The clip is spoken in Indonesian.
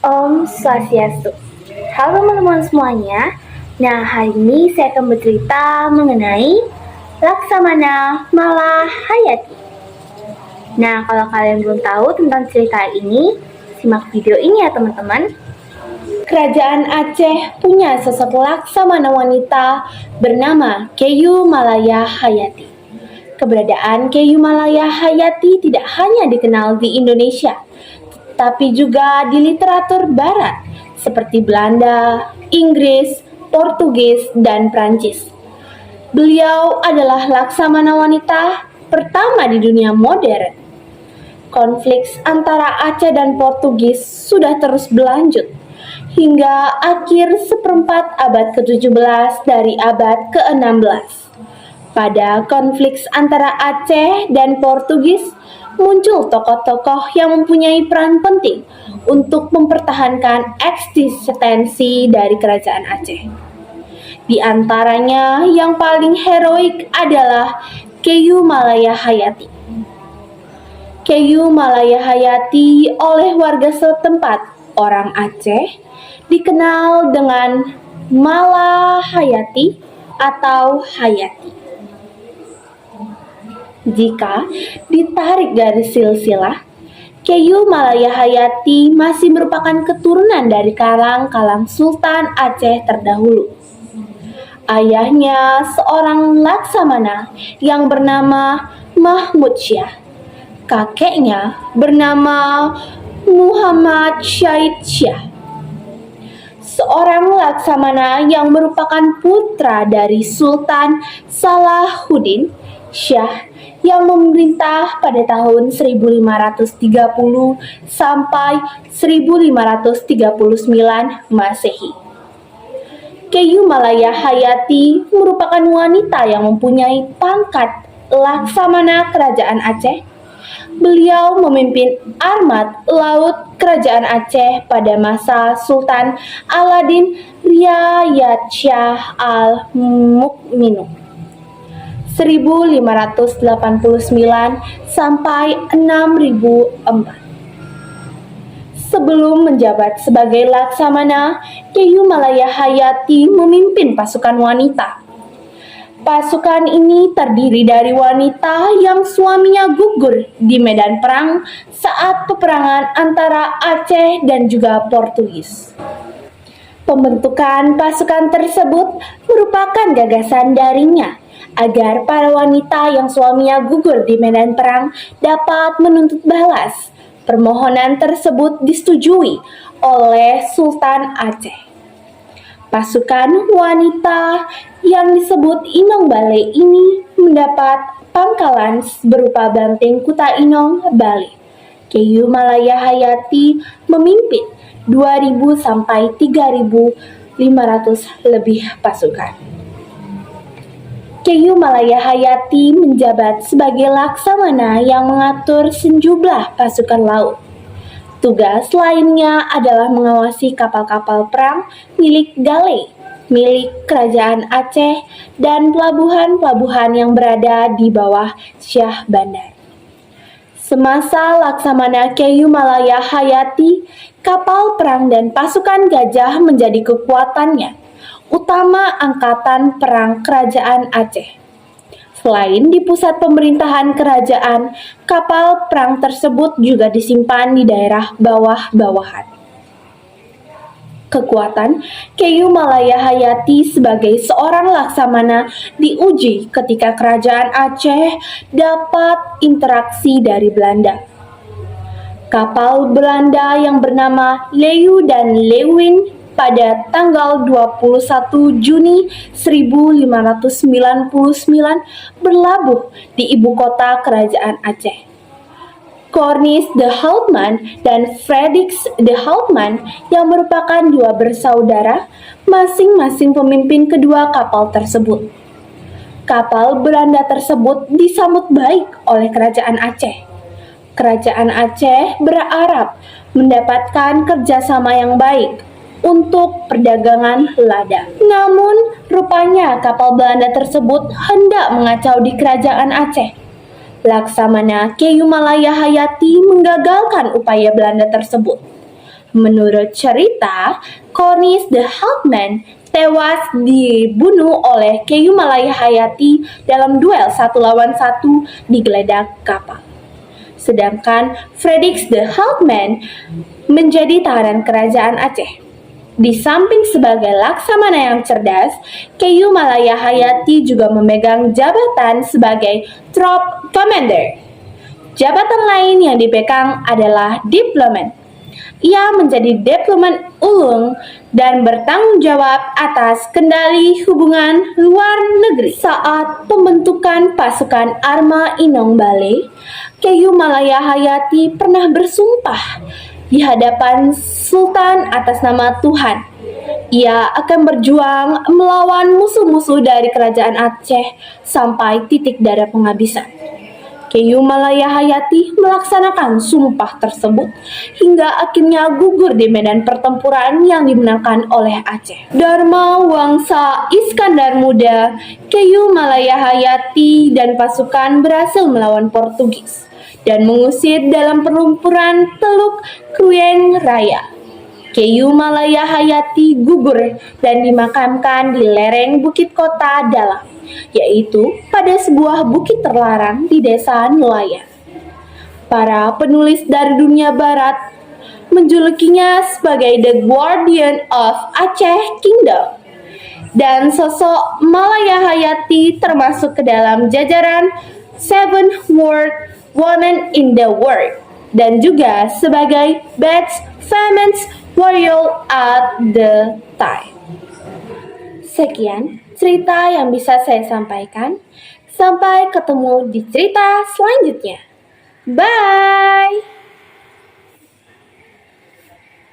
Om Swastiastu. Halo teman-teman semuanya. Nah, hari ini saya akan bercerita mengenai Laksamana Malahayati. Nah, kalau kalian belum tahu tentang cerita ini, simak video ini ya teman-teman. Kerajaan Aceh punya sosok laksamana wanita bernama Keyu Malahayati. Keberadaan Keyu Malahayati tidak hanya dikenal di Indonesia, tapi juga di literatur barat seperti Belanda, Inggris, Portugis, dan Prancis. Beliau adalah laksamana wanita pertama di dunia modern. Konflik antara Aceh dan Portugis sudah terus berlanjut hingga akhir seperempat abad ke-17 dari abad ke-16. Pada konflik antara Aceh dan Portugis, muncul tokoh-tokoh yang mempunyai peran penting untuk mempertahankan eksistensi dari kerajaan Aceh. Di antaranya yang paling heroik adalah Keyu Malahayati. Keyu Malahayati oleh warga setempat orang Aceh dikenal dengan Malahayati atau Hayati. Jika ditarik dari silsilah, Keyu Malahayati masih merupakan keturunan dari kalang-kalang Sultan Aceh terdahulu. Ayahnya seorang laksamana yang bernama Mahmud Syah. Kakeknya bernama Muhammad Syahid Syah, seorang laksamana yang merupakan putra dari Sultan Salahuddin Syah yang memerintah pada tahun 1530 sampai 1539 Masehi. Keyu Malahayati merupakan wanita yang mempunyai pangkat laksamana kerajaan Aceh. Beliau memimpin armada laut kerajaan Aceh pada masa Sultan Aladin Riyad Shah Al-Mukminu 1589 sampai 6004. Sebelum menjabat sebagai laksamana, Keyu Malahayati memimpin pasukan wanita. Pasukan ini terdiri dari wanita yang suaminya gugur di medan perang saat peperangan antara Aceh dan juga Portugis. Pembentukan pasukan tersebut merupakan gagasan darinya agar para wanita yang suaminya gugur di medan perang dapat menuntut balas. Permohonan tersebut disetujui oleh Sultan Aceh. Pasukan wanita yang disebut Inong Bale ini mendapat pangkalan berupa Banteng Kuta Inong Bale. Keyu Malahayati memimpin 2.000 sampai 3.500 lebih pasukan. Keyu Malahayati menjabat sebagai laksamana yang mengatur sejumlah pasukan laut. Tugas lainnya adalah mengawasi kapal-kapal perang milik galei, milik kerajaan Aceh, dan pelabuhan-pelabuhan yang berada di bawah Syah Bandar. Semasa laksamana Keyu Malahayati, kapal perang dan pasukan gajah menjadi kekuatannya, utama angkatan perang kerajaan Aceh. Selain di pusat pemerintahan kerajaan, kapal perang tersebut juga disimpan di daerah bawah-bawahan. Kekuatan Keyu Malahayati sebagai seorang laksamana diuji ketika kerajaan Aceh dapat interaksi dari Belanda. Kapal Belanda yang bernama Leeuw dan Leeuwin pada tanggal 21 Juni 1599 berlabuh di ibu kota kerajaan Aceh. Cornelis de Houtman dan Fredericks de Houtman yang merupakan dua bersaudara, masing-masing pemimpin kedua kapal tersebut. Kapal Belanda tersebut disambut baik oleh kerajaan Aceh. Kerajaan Aceh berharap mendapatkan kerjasama yang baik untuk perdagangan lada. Namun, rupanya kapal Belanda tersebut hendak mengacau di kerajaan Aceh. Laksamana Keyu Malahayati menggagalkan upaya Belanda tersebut. Menurut cerita, Cornish the Halfman tewas dibunuh oleh Keyu Malayahayati dalam duel 1 lawan 1 di geledak kapal. Sedangkan Fredix the Halfman menjadi tahanan kerajaan Aceh. Di samping sebagai laksamana yang cerdas, Keyu Malayahayati juga memegang jabatan sebagai Troop Commander. Jabatan lain yang dipegang adalah diplomat. Ia menjadi diplomat ulung dan bertanggung jawab atas kendali hubungan luar negeri. Saat pembentukan pasukan Arma Inong Bale, Keyu Malayahayati pernah bersumpah di hadapan Sultan atas nama Tuhan. Ia akan berjuang melawan musuh-musuh dari kerajaan Aceh sampai titik darah penghabisan. Keyu Malayahayati melaksanakan sumpah tersebut hingga akhirnya gugur di medan pertempuran yang dimenangkan oleh Aceh. Dharma Wangsa Iskandar Muda, Keyu Malayahayati dan pasukan berhasil melawan Portugis dan mengusir dalam pertempuran Teluk Kruyeng Raya. Keyu Malayahayati gugur dan dimakamkan di lereng Bukit Kota Dalam, yaitu pada sebuah bukit terlarang di desa Nelayan. Para penulis dari dunia barat menjulukinya sebagai The Guardian of Aceh Kingdom, dan sosok Malayahayati termasuk ke dalam jajaran Seven World Women in the World, dan juga sebagai best famous warrior at the time. Sekian cerita yang bisa saya sampaikan. Sampai ketemu di cerita selanjutnya. Bye!